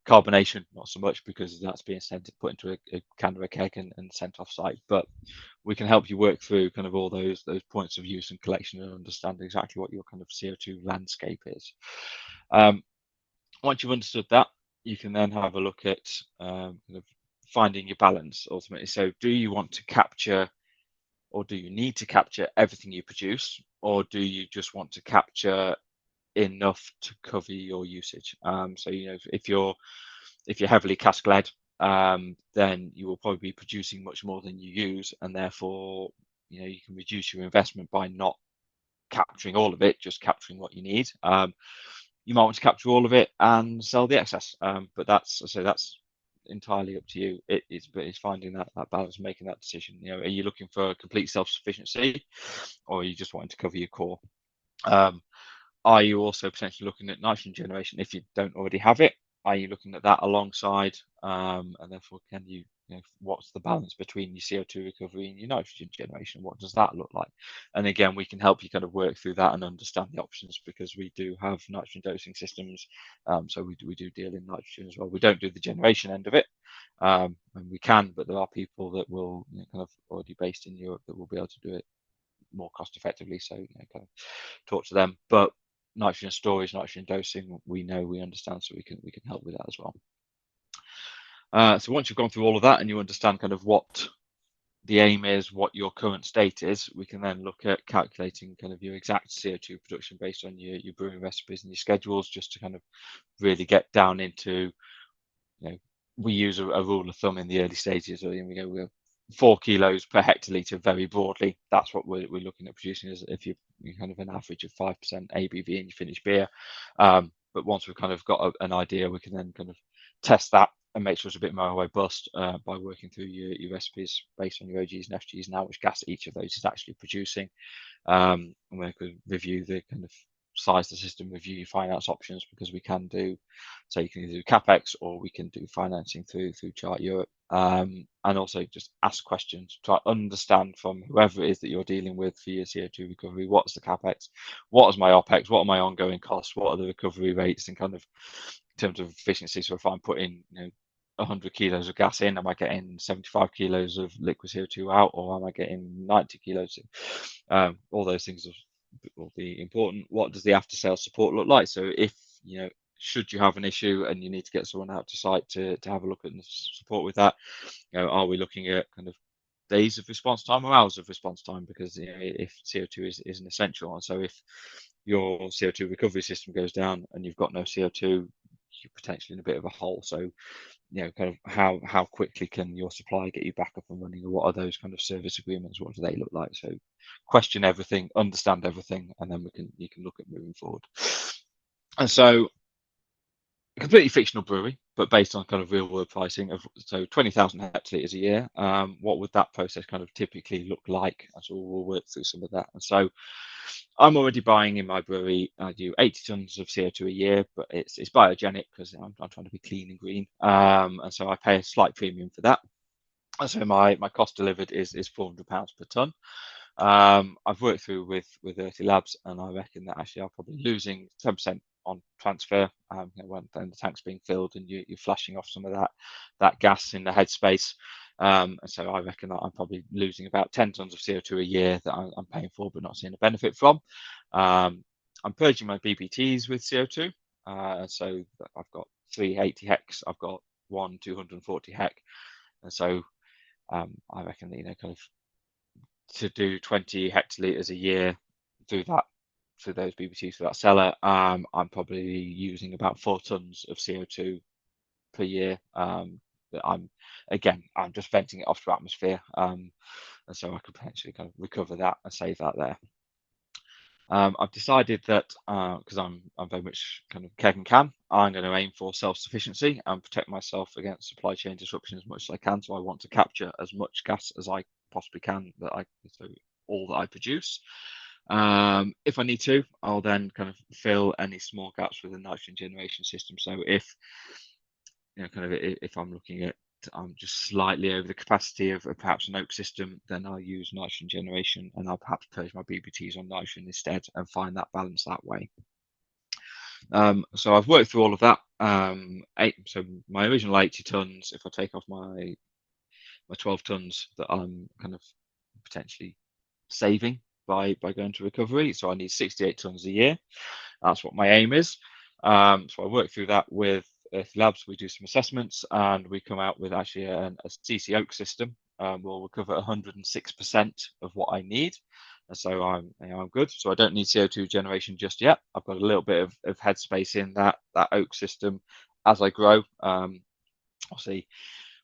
carbonation, not so much, because that's being put into a can or a keg and sent off site. But we can help you work through kind of all those points of use and collection and understand exactly what your kind of CO2 landscape is. Once you've understood that, you can then have a look at kind of finding your balance ultimately. So do you want to capture, or do you need to capture everything you produce, or do you just want to capture enough to cover your usage? So if you're heavily cask led, then you will probably be producing much more than you use, and therefore you can reduce your investment by not capturing all of it, just capturing what you need. You might want to capture all of it and sell the excess, but that's entirely up to you. It's finding that balance, making that decision. Are you looking for complete self-sufficiency, or are you just wanting to cover your core? Are you also potentially looking at nitrogen generation if you don't already have it? Are you looking at that alongside, and therefore can you, what's the balance between your CO2 recovery and your nitrogen generation? What does that look like? And again, we can help you kind of work through that and understand the options, because we do have nitrogen dosing systems. So we do deal in nitrogen as well. We don't do the generation end of it, and we can, but there are people that will kind of already based in Europe that will be able to do it more cost effectively. So kind of talk to them. But nitrogen storage, nitrogen dosing, we understand, so we can help with that as well. So once you've gone through all of that and you understand kind of what the aim is, what your current state is, we can then look at calculating kind of your exact CO2 production based on your brewing recipes and your schedules, just to kind of really get down into, we use a rule of thumb in the early stages. So we're 4 kilos per hectolitre very broadly. That's what we're looking at producing, as if you're kind of an average of 5% ABV in your finished beer. But once we've kind of got an idea, we can then kind of test that and make sure it's a bit more robust by working through your recipes based on your OGs and FGs and how much gas each of those is actually producing. And we could review the kind of size the system, review your finance options, because we can do, so you can either do capex or we can do financing through Chart Europe. And also just ask questions, try to understand from whoever it is that you're dealing with for your CO2 recovery, what's the capex, what is my opex, what are my ongoing costs, what are the recovery rates, and kind of in terms of efficiency. So if I'm putting 100 kilos of gas in, am I getting 75 kilos of liquid CO2 out, or am I getting 90 kilos? All those things will be important. What does the after sales support look like? So if should you have an issue and you need to get someone out to site to have a look at the support with that, are we looking at kind of days of response time or hours of response time? Because if CO2 is an essential, and so if your CO2 recovery system goes down and you've got no CO2, you're potentially in a bit of a hole. So kind of how quickly can your supplier get you back up and running, or what are those kind of service agreements, what do they look like? So question everything, understand everything, and then you can look at moving forward. And so a completely fictional brewery, but based on kind of real world pricing of 20,000 hectolitres a year. What would that process kind of typically look like? And so we'll work through some of that. And so I'm already buying in my brewery. I do 80 tons of CO2 a year, but it's biogenic because I'm trying to be clean and green. And so I pay a slight premium for that. And so my cost delivered is £400 per ton. I've worked through with Earthy Labs, and I reckon that actually I'm probably losing 10% on transfer when the tank's being filled and you're flashing off some of that gas in the headspace. And so I reckon that I'm probably losing about 10 tons of CO2 a year that I'm paying for but not seeing a benefit from. I'm purging my BBTs with CO2. So I've got 380 hecs, I've got 240 hec. And so I reckon that, kind of to do 20 hectolitres a year through those BBTs for that cellar, I'm probably using about 4 tons of CO2 per year. That I'm just venting it off to atmosphere, and so I could potentially kind of recover that and save that there. I've decided that because I'm very much kind of keg and can, I'm going to aim for self-sufficiency and protect myself against supply chain disruption as much as I can. So I want to capture as much gas as I possibly can, so all that I produce. If I need to, I'll then kind of fill any small gaps with a nitrogen generation system. So if if I'm looking at just slightly over the capacity of perhaps an oak system, then I'll use nitrogen generation, and I'll perhaps purge my BBTs on nitrogen instead and find that balance that way. So I've worked through all of that. So my original 80 tons, if I take off my 12 tons that I'm kind of potentially saving by going to recovery, so I need 68 tons a year. That's what my aim is. So I work through that with Earthy Labs. We do some assessments, and we come out with actually a CO₂ system. Will recover 106% of what I need, and so I'm good. So I don't need CO2 generation just yet. I've got a little bit of headspace in that oak system as I grow. Obviously,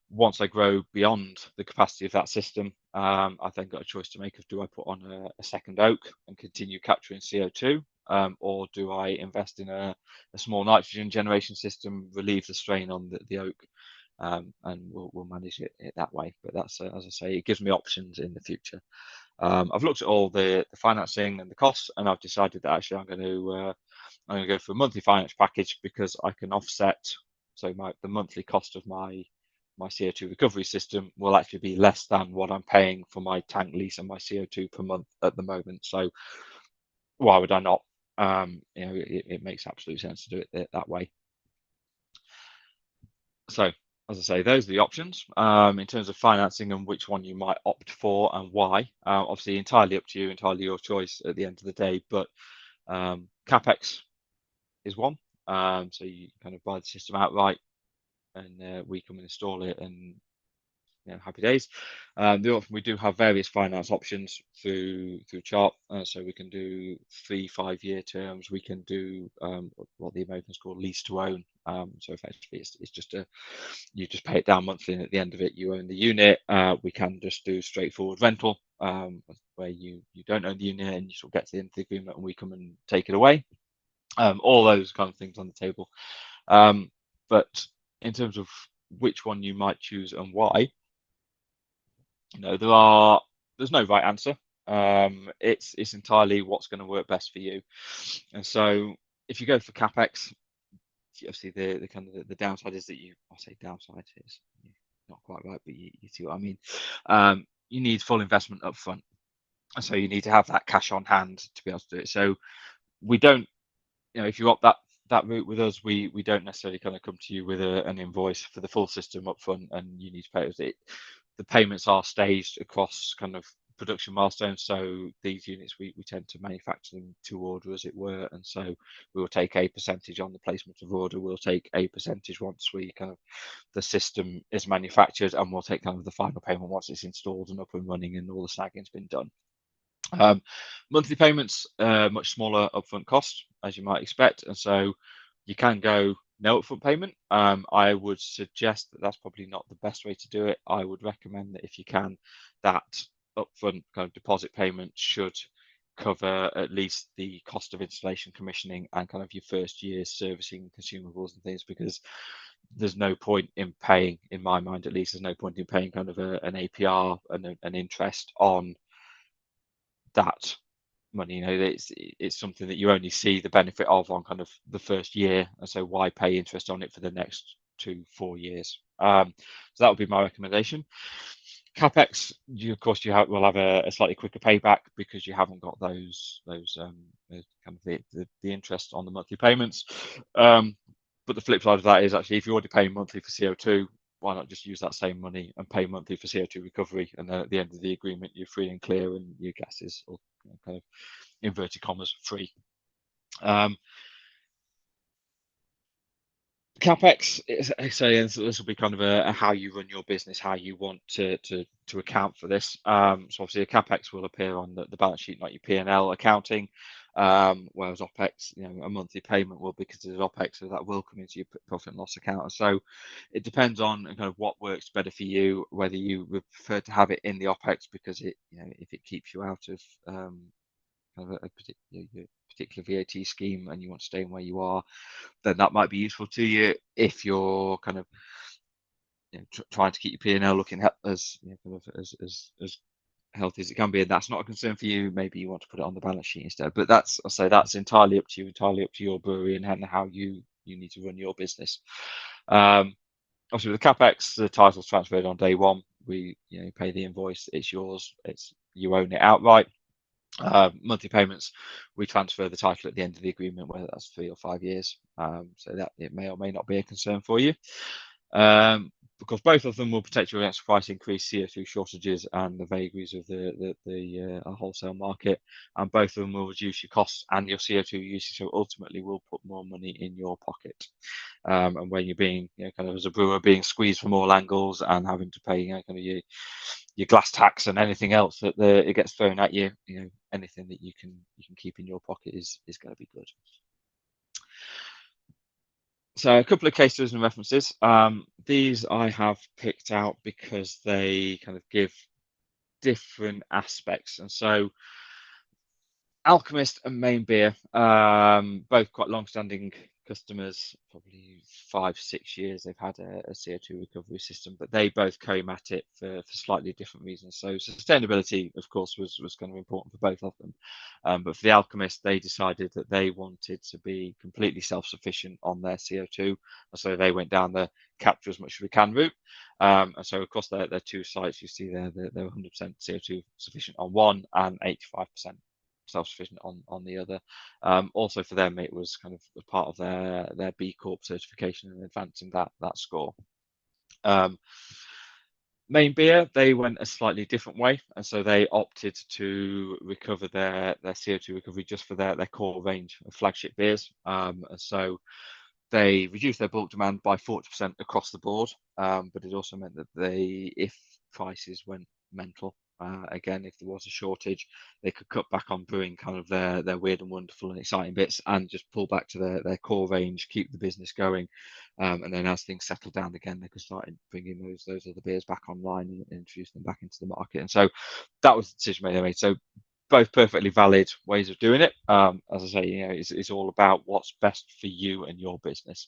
once I grow beyond the capacity of that system, I've then got a choice to make of, do I put on a second oak and continue capturing CO2, or do I invest in a small nitrogen generation system, relieve the strain on the oak, and we'll manage it that way. But that's, as I say, it gives me options in the future. I've looked at all the financing and the costs, and I've decided that actually I'm going to go for a monthly finance package, because I can offset. So the monthly cost of my CO2 recovery system will actually be less than what I'm paying for my tank lease and my CO2 per month at the moment. So why would I not? It makes absolute sense to do it that way. So as I say, those are the options in terms of financing and which one you might opt for and why. Obviously, entirely up to you, entirely your choice at the end of the day. But capex is one. So you kind of buy the system outright, and we come and install it, and happy days. We do have various finance options through Chart, so we can do 3-5 year terms. We can do what the Americans call lease to own. So effectively, it's just you just pay it down monthly, and at the end of it, you own the unit. We can just do straightforward rental, where you don't own the unit and you sort of get to the end of the agreement, and we come and take it away. All those kind of things on the table. But in terms of which one you might choose and why, there's no right answer. It's entirely what's going to work best for you. And so if you go for capex, obviously the kind of the downside is that I say downside is not quite right, but you see what I mean. You need full investment up front, and so you need to have that cash on hand to be able to do it. So we don't, if you opt that route with us, we don't necessarily kind of come to you with an invoice for the full system up front, and you need to pay us it. The payments are staged across kind of production milestones. So these units we tend to manufacture them to order, as it were, and so we will take a percentage on the placement of order. We'll take a percentage once we kind of the system is manufactured, and we'll take kind of the final payment once it's installed and up and running and all the snagging's been done. Monthly payments, much smaller upfront cost, as you might expect, and so you can go no upfront payment. I would suggest that that's probably not the best way to do it. I would recommend that if you can, that upfront kind of deposit payment should cover at least the cost of installation, commissioning, and kind of your first year's servicing consumables and things, because there's no point in paying, in my mind at least, there's no point in paying kind of an APR and an interest on that money. It's something that you only see the benefit of on kind of the first year, and so why pay interest on it for the next 2-4 years? So that would be my recommendation. Capex, of course, will have a slightly quicker payback because you haven't got those kind of the interest on the monthly payments. But the flip side of that is actually, if you're already paying monthly for CO₂, why not just use that same money and pay monthly for CO₂ recovery? And then at the end of the agreement, you're free and clear, and your gas is all kind of inverted commas free. Capex, so this will be kind of a how you run your business, how you want to account for this. So obviously, a capex will appear on the balance sheet, not your P&L accounting, whereas OPEX, a monthly payment will be considered OPEX, so that will come into your profit and loss account. So it depends on kind of what works better for you, whether you would prefer to have it in the OPEX because if it keeps you out of kind of a particular VAT scheme and you want to stay in where you are, then that might be useful to you. If you're kind of trying to keep your P&L looking as kind of as healthy as it can be, and that's not a concern for you, maybe you want to put it on the balance sheet instead. But that's entirely up to you, entirely up to your brewery and how you need to run your business. Obviously, with the capex, the title's transferred on day one. We pay the invoice, it's yours, you own it outright. Monthly payments, we transfer the title at the end of the agreement, whether that's 3 or 5 years, so that it may or may not be a concern for you, because both of them will protect you against price increase, CO₂ shortages, and the vagaries of the wholesale market, and both of them will reduce your costs and your CO₂ usage, so ultimately will put more money in your pocket. And when you're being kind of as a brewer being squeezed from all angles and having to pay kind of your glass tax and anything else that it gets thrown at you, anything that you can keep in your pocket is going to be good. So a couple of case studies and references. These I have picked out because they kind of give different aspects, and so Alchemist and Main Beer, both quite long-standing customers, probably 5-6 years they've had a CO₂ recovery system, but they both came at it for slightly different reasons. So sustainability, of course, was kind of important for both of them, but for the Alchemist, they decided that they wanted to be completely self-sufficient on their CO₂, and so they went down the capture as much as we can route. And so across their 2 sites, you see there they're 100% CO₂ sufficient on one and 85% self-sufficient on the other. Also for them, it was kind of a part of their B Corp certification and advancing that score. Main Beer, they went a slightly different way, and so they opted to recover their CO₂ recovery just for their core range of flagship beers. And so they reduced their bulk demand by 40% across the board, but it also meant that if prices went mental, again, if there was a shortage, they could cut back on brewing kind of their weird and wonderful and exciting bits and just pull back to their core range, keep the business going, and then as things settle down again, they could start bringing those other beers back online and introduce them back into the market. And so that was the decision they made. So both perfectly valid ways of doing it. As I say, it's all about what's best for you and your business.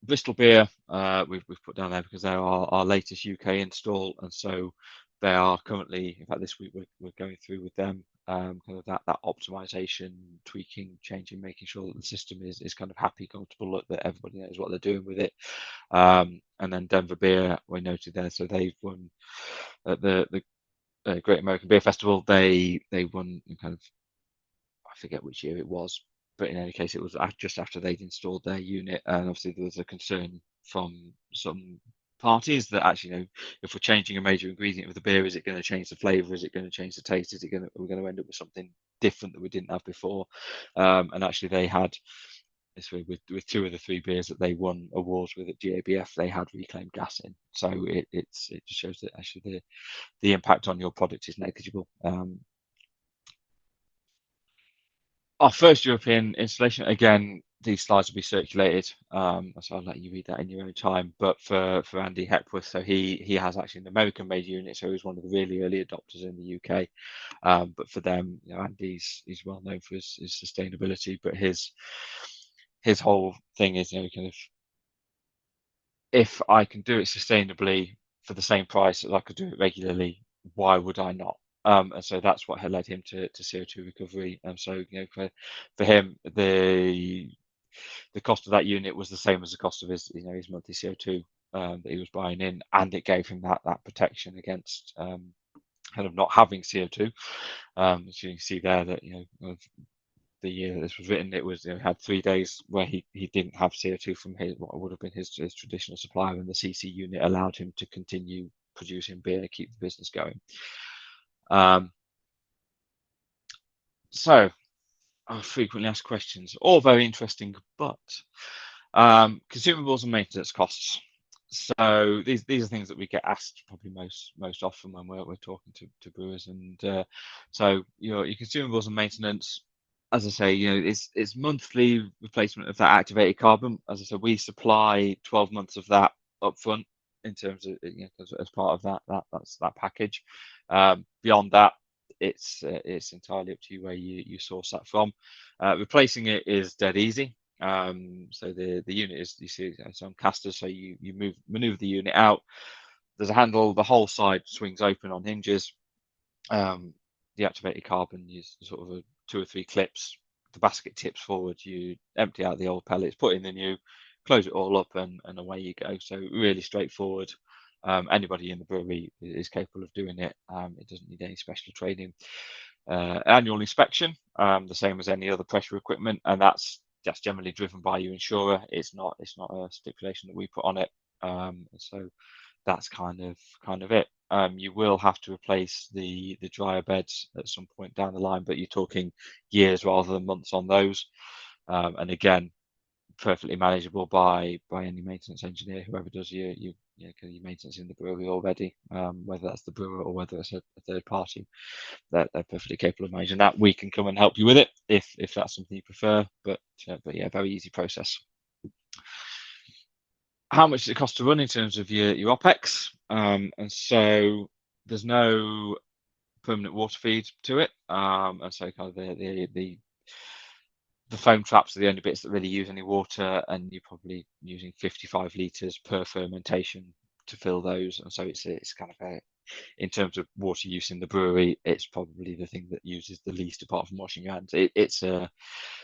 Bristol Beer, we've put down there because they're our latest UK install, and so they are currently, in fact, this week we're going through with them kind of that optimization, tweaking, changing, making sure that the system is kind of happy, comfortable, that everybody knows what they're doing with it. And then Denver Beer, we noted there, so they've won at the Great American Beer Festival. They won kind of, I forget which year it was, but in any case, it was just after they'd installed their unit, and obviously there was a concern from some parties that actually, if we're changing a major ingredient of the beer, is it going to change the flavour? Is it going to change the taste? We're going to end up with something different that we didn't have before? And actually, they had this way with two of the three beers that they won awards with at GABF, they had reclaimed gas in. So it just shows that actually the impact on your product is negligible. Our first European installation, again, these slides will be circulated, so I'll let you read that in your own time. But for Andy Hepworth, so he has actually an American made unit, so he's one of the really early adopters in the UK. But for them, Andy's well known for his sustainability, but his whole thing is, kind of, if I can do it sustainably for the same price as I could do it regularly, why would I not? And so that's what had led him to CO₂ recovery. And so, for him, the cost of that unit was the same as the cost of his, his monthly CO₂ that he was buying in, and it gave him that protection against kind of not having CO₂. As you can see there, that the year that this was written, it was had 3 days where he didn't have CO₂ from what would have been his traditional supplier, and the CC unit allowed him to continue producing beer and keep the business going. So, our frequently asked questions, all very interesting, but consumables and maintenance costs. So these are things that we get asked probably most often when we're talking to brewers, and so your consumables and maintenance, as I say, it's monthly replacement of that activated carbon. As I said, we supply 12 months of that up front in terms of as part of that's that package. Beyond that, it's entirely up to you where you source that from. Replacing it is dead easy. So the unit is, you see, it's on casters, so you maneuver the unit out. There's a handle, the whole side swings open on hinges. The activated carbon is sort of 2 or 3 clips. The basket tips forward. You empty out the old pellets, put in the new, close it all up, and away you go. So really straightforward. Anybody in the brewery is capable of doing it. It doesn't need any special training. Annual inspection, the same as any other pressure equipment, and that's generally driven by your insurer. It's not a stipulation that we put on it. So that's kind of it. You will have to replace the dryer beds at some point down the line, but you're talking years rather than months on those. And again, perfectly manageable by any maintenance engineer, whoever does your maintenance in the brewery already, whether that's the brewer or whether it's a third party. They're perfectly capable of managing that. We can come and help you with it if that's something you prefer, but yeah, very easy process. How much does it cost to run in terms of your OPEX? And so there's no permanent water feed to it, and so kind of the foam traps are the only bits that really use any water, and you're probably using 55 litres per fermentation to fill those. And so it's kind of in terms of water use in the brewery, it's probably the thing that uses the least apart from washing your hands. It is a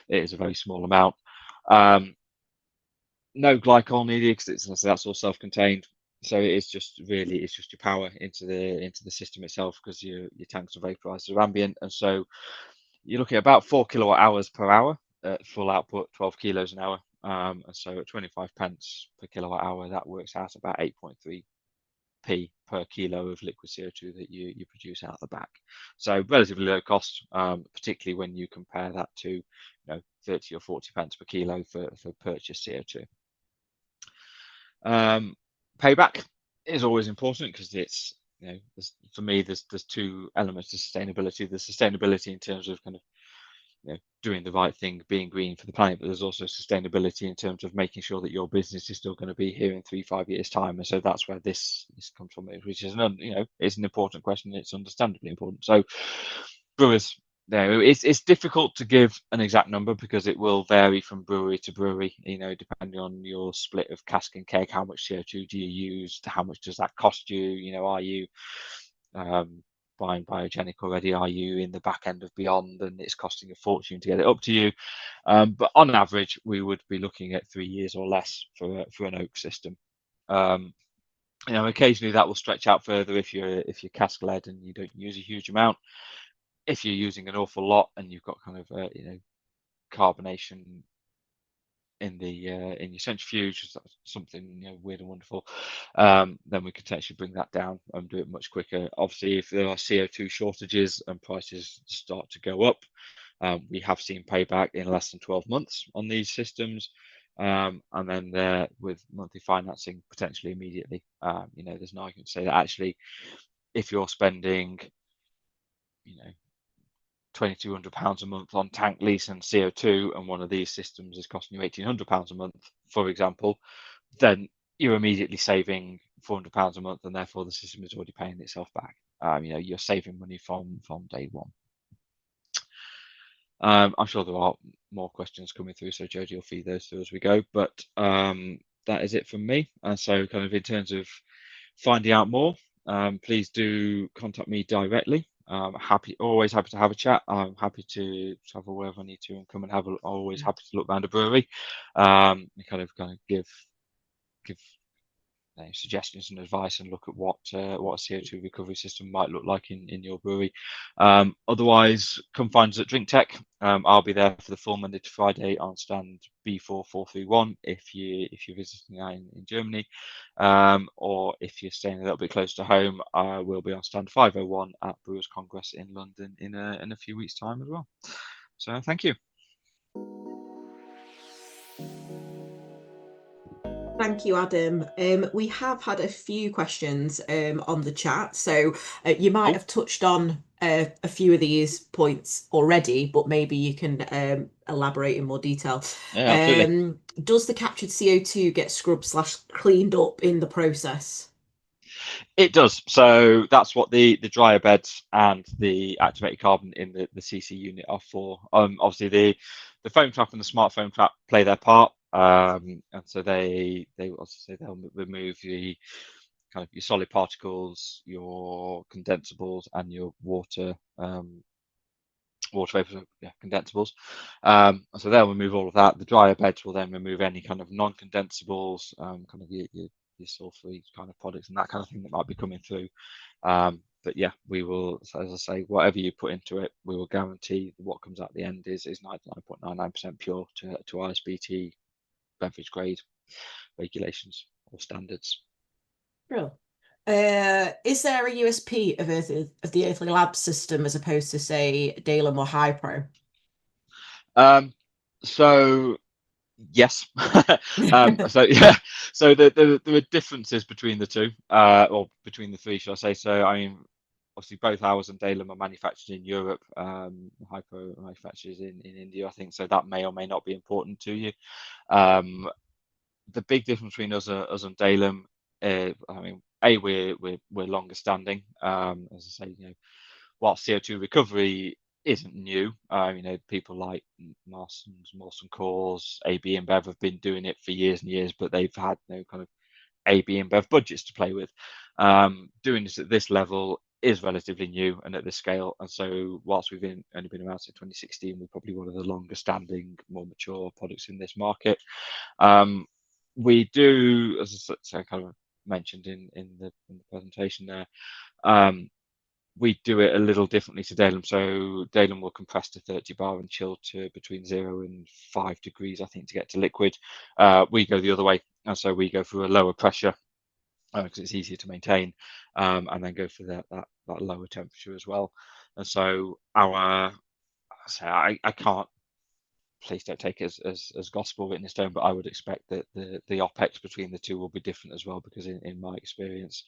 very small amount. No glycol needed because that's all self-contained. So it's just your power into the system itself, because your tanks are vaporized or ambient, and so you're looking at about 4 kilowatt hours per hour at full output, 12 kilos an hour. And so at 25 pence per kilowatt hour, that works out about 8.3p per kilo of liquid CO₂ that you produce out the back. So relatively low cost, particularly when you compare that to 30 or 40 pence per kilo for purchased CO₂. Payback is always important, because it's for me there's 2 elements to sustainability. There's sustainability in terms of kind of doing the right thing, being green for the planet, but there's also sustainability in terms of making sure that your business is still going to be here in 3-5 years time. And so that's where this comes from, which is it's an important question. It's understandably important. So brewers, it's difficult to give an exact number, because it will vary from brewery to brewery, depending on your split of cask and keg. How much CO₂ do you use? How much does that cost you? Are you buying biogenic already? Are you in the back end of beyond and it's costing a fortune to get it up to you? But on average, we would be looking at 3 years or less for an oak system. Occasionally that will stretch out further if you're cask led and you don't use a huge amount. If you're using an awful lot and you've got kind of carbonation in your centrifuge, something weird and wonderful, then we could potentially bring that down and do it much quicker. Obviously, if there are CO₂ shortages and prices start to go up, we have seen payback in less than 12 months on these systems. And then with monthly financing potentially immediately. There's an argument to say that actually, if you're spending, £2,200 a month on tank lease and CO₂, and one of these systems is costing you £1,800 a month, for example, then you're immediately saving £400 a month, and therefore the system is already paying itself back. You're saving money from day one. I'm sure there are more questions coming through, so Jodie will feed those through as we go. But that is it from me. And so, kind of in terms of finding out more, please do contact me directly. Always happy to have a chat. I'm happy to travel wherever I need to and come and always happy to look around a brewery, and kind of give suggestions and advice and look at what a CO₂ recovery system might look like in your brewery. Otherwise, come find us at Drink Tech. I'll be there for the full Monday to Friday on stand B4431 if you're visiting in Germany, or if you're staying a little bit close to home, I will be on stand 501 at Brewers Congress in London in a few weeks' time as well. So thank you. Thank you, Adam. We have had a few questions on the chat, so you might Cool. have touched on a few of these points already, but maybe you can elaborate in more detail. Yeah, absolutely. Does the captured CO₂ get scrubbed slash cleaned up in the process? It does. So that's what the dryer beds and the activated carbon in the CC unit are for. Obviously the foam trap and the smart foam trap play their part. And so they also say they'll remove the kind of your solid particles, your condensables, and your water vapor, condensables. So they'll remove all of that. The dryer beds will then remove any kind of non-condensables, kind of your sulfur kind of products and that kind of thing that might be coming through. But yeah, we will, as I say, whatever you put into it, we will guarantee what comes out at the end is 99.99% pure to ISBT beverage grade regulations or standards. Real. Is there a USP of the Earthly Labs system as opposed to, say, Dalem or Hypro? So yes. So yeah, so there are differences between the two, or between the three, should I say. So I mean, obviously both ours and Dalem are manufactured in Europe. Hypo manufactures in India, I think. So that may or may not be important to you. The big difference between us and Dalem, I mean, we're longer standing. As I say, while CO₂ recovery isn't new, people like Marston's, Molson Coors, AB InBev have been doing it for years and years, but they've had no kind of AB InBev budgets to play with. Doing this at this level is relatively new and at this scale, and so whilst we've only been around since 2016, we're probably one of the longer standing, more mature products in this market. We do, as I kind of mentioned in the presentation there, we do it a little differently to Dalem. So Dalem will compress to 30 bar and chill to between 0 and 5 degrees, I think, to get to liquid. We go the other way, and so we go for a lower pressure because it's easier to maintain, and then go for that lower temperature as well. And so I can't, please don't take it as gospel written in stone, but I would expect that the OPEX between the two will be different as well, because in my experience,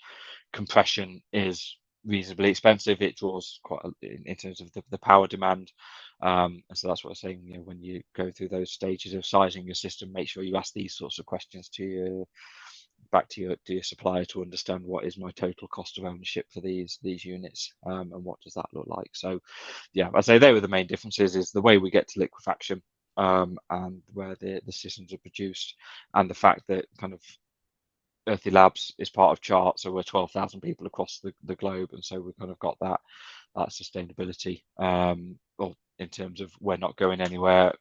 compression is reasonably expensive. It draws quite in terms of the power demand, and so that's what I'm saying. When you go through those stages of sizing your system, make sure you ask these sorts of questions to your supplier to understand what is my total cost of ownership for these units, and what does that look like. So yeah, I'd say they were the main differences, is the way we get to liquefaction, and where the systems are produced, and the fact that kind of Earthy Labs is part of Chart, so we're 12,000 people across the globe, and so we've kind of got that sustainability. Well, in terms of we're not going anywhere,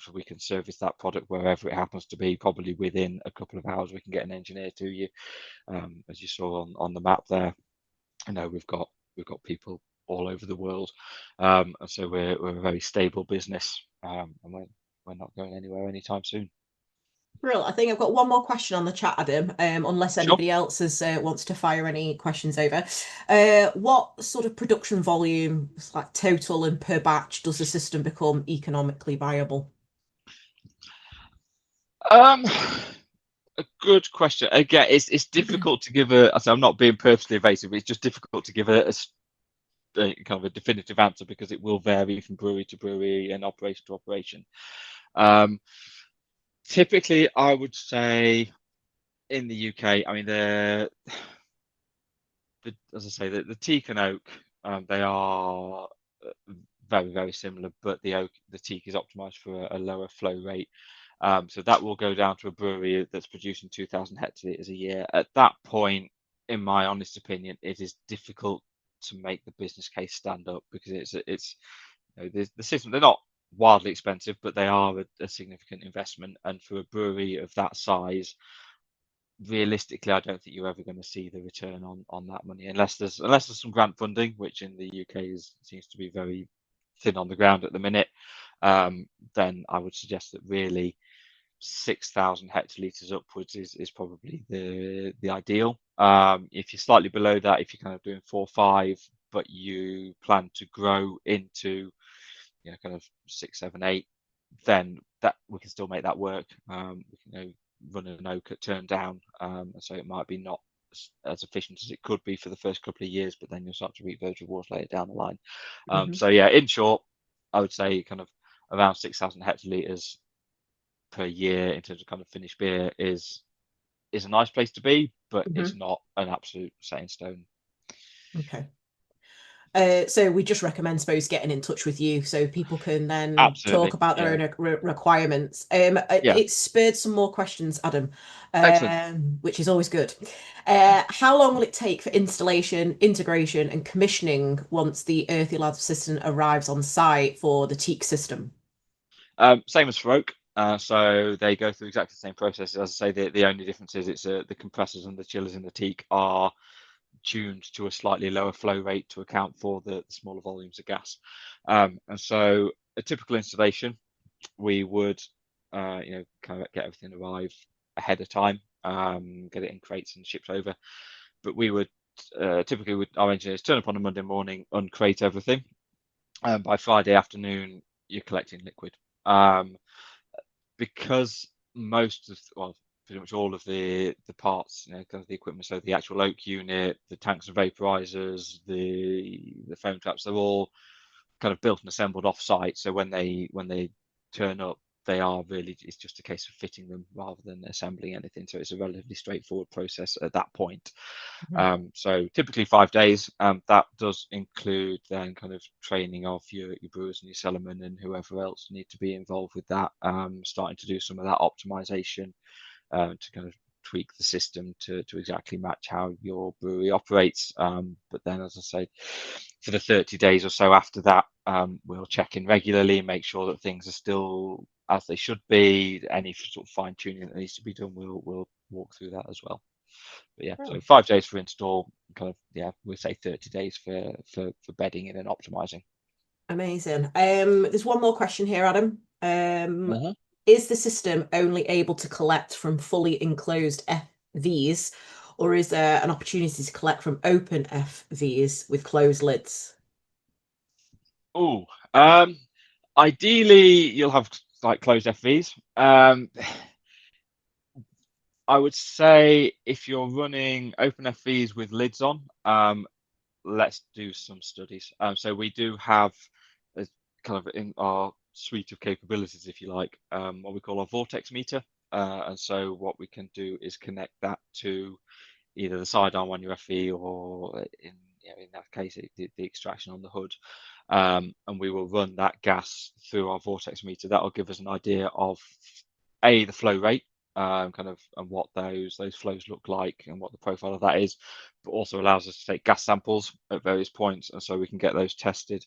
so we can service that product wherever it happens to be. Probably within a couple of hours, we can get an engineer to you, as you saw on the map there. I know we've got people all over the world, and so we're a very stable business, and we're not going anywhere anytime soon. Real, I think I've got one more question on the chat, Adam, unless Sure. anybody else wants to fire any questions over. What sort of production volume, like total and per batch, does the system become economically viable? Um, a good question. Again, it's difficult to give a. I say I'm not being purposely evasive. It's just difficult to give a kind of a definitive answer because it will vary from brewery to brewery and operation to operation. Um, Typically, I would say in the UK, I mean as I say, the teak and oak, they are very, very similar, but the teak is optimized for a lower flow rate. So that will go down to a brewery that's producing 2,000 hectoliters a year. At that point, in my honest opinion, it is difficult to make the business case stand up because it's the system. They're not wildly expensive, but they are a significant investment. And for a brewery of that size, realistically, I don't think you're ever going to see the return on that money unless there's some grant funding, which in the UK seems to be very thin on the ground at the minute. Then I would suggest that really 6,000 hectolitres upwards is probably the ideal. If you're slightly below that, if you're kind of doing 4, 5, but you plan to grow into kind of 6, 7, 8, then that we can still make that work. We can run an oak at turn down, so it might be not as efficient as it could be for the first couple of years, but then you'll start to reap those rewards later down the line. Mhm. So yeah, in short, I would say kind of around 6,000 hectolitres per year in terms of kind of finished beer is a nice place to be, but it's Mhm. not an absolute set in stone. Okay. So we just recommend, suppose, getting in touch with you so people can then talk Absolutely, about their yeah, own requirements. yeah, It spurred some more questions, Adam, excellent. which is always good. How long will it take for installation, integration, and commissioning once the Earthy Labs system arrives on site for the teak system? Same as for oak. So they go through exactly the same process. As I say, the only difference is the compressors and the chillers in the teak are tuned to a slightly lower flow rate to account for the smaller volumes of gas. And so a typical installation, we would, kind of get everything arrive ahead of time, get it in crates and shipped over. But we would typically, our engineers turn up on a Monday morning, uncrate everything, and by Friday afternoon, you're collecting liquid. Um, because most of, well, pretty much all of the parts, kind of the equipment, so the actual oak unit, the tanks and vaporizers, the foam traps, they're all kind of built and assembled off site. So when they turn up, they are really, it's just a case of fitting them rather than assembling anything. So it's a relatively straightforward process at that point. Mhm. So typically 5 days. That does include then kind of training of your brewers and your cellarmen and whoever else need to be involved with that. Starting to do some of that optimization, to kind of tweak the system to exactly match how your brewery operates. But then, as I say, for the 30 days or so after that, we'll check in regularly, make sure that things are still as they should be. Any sort of fine tuning that needs to be done, we'll walk through that as well. But yeah, so Oh, 5 days for install, kind of, yeah, we'll say 30 days for bedding in and optimizing. amazing. There's one more question here, Adam. Mhm. Is the system only able to collect from fully enclosed FVs, or is there an opportunity to collect from open FVs with closed lids? Oh, ideally you'll have like closed FVs. I would say if you're running open FVs with lids on, let's do some studies. So we do have a, kind of in our suite of capabilities, if you like, what we call our vortex meter. And so what we can do is connect that to either the sidearm on your FV or in that case, the extraction on the hood. And we will run that gas through our vortex meter. That'll give us an idea of the flow rate, kind of, and what those flows look like and what the profile of that is, but also allows us to take gas samples at various points, and so we can get those tested.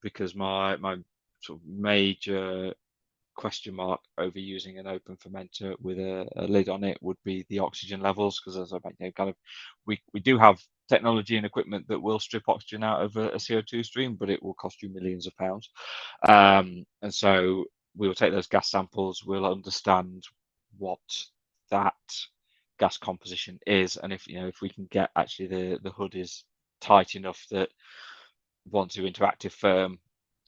Because my sort of major question mark over using an open fermenter with a lid on it would be the oxygen levels, because as I kind of we do have technology and equipment that will strip oxygen out of a CO2 stream, but it will cost you millions of pounds. And so we will take those gas samples, we'll understand what that gas composition is, and if we can get actually the hood is tight enough that once you interactive firm,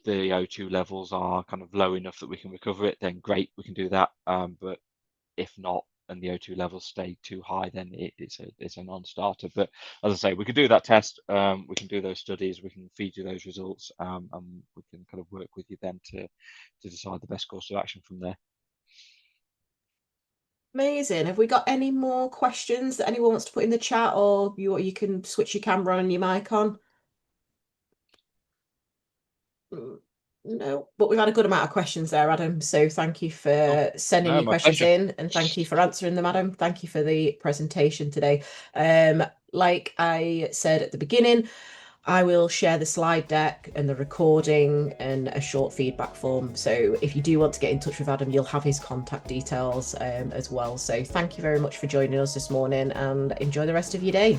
the O2 levels are kind of low enough that we can recover it, then great, we can do that. But if not, and the O2 levels stay too high, then it's a non-starter. But as I say, we can do that test, we can do those studies, we can feed you those results, and we can kind of work with you then to decide the best course of action from there. Amazing. Have we got any more questions that anyone wants to put in the chat, or you can switch your camera on and your mic on? No, but we've had a good amount of questions there, Adam. So thank you for sending No, your my questions pleasure. in, and thank you for answering them, Adam. Thank you for the presentation today. Like I said at the beginning, I will share the slide deck and the recording and a short feedback form. So if you do want to get in touch with Adam, you'll have his contact details as well. So thank you very much for joining us this morning, and enjoy the rest of your day.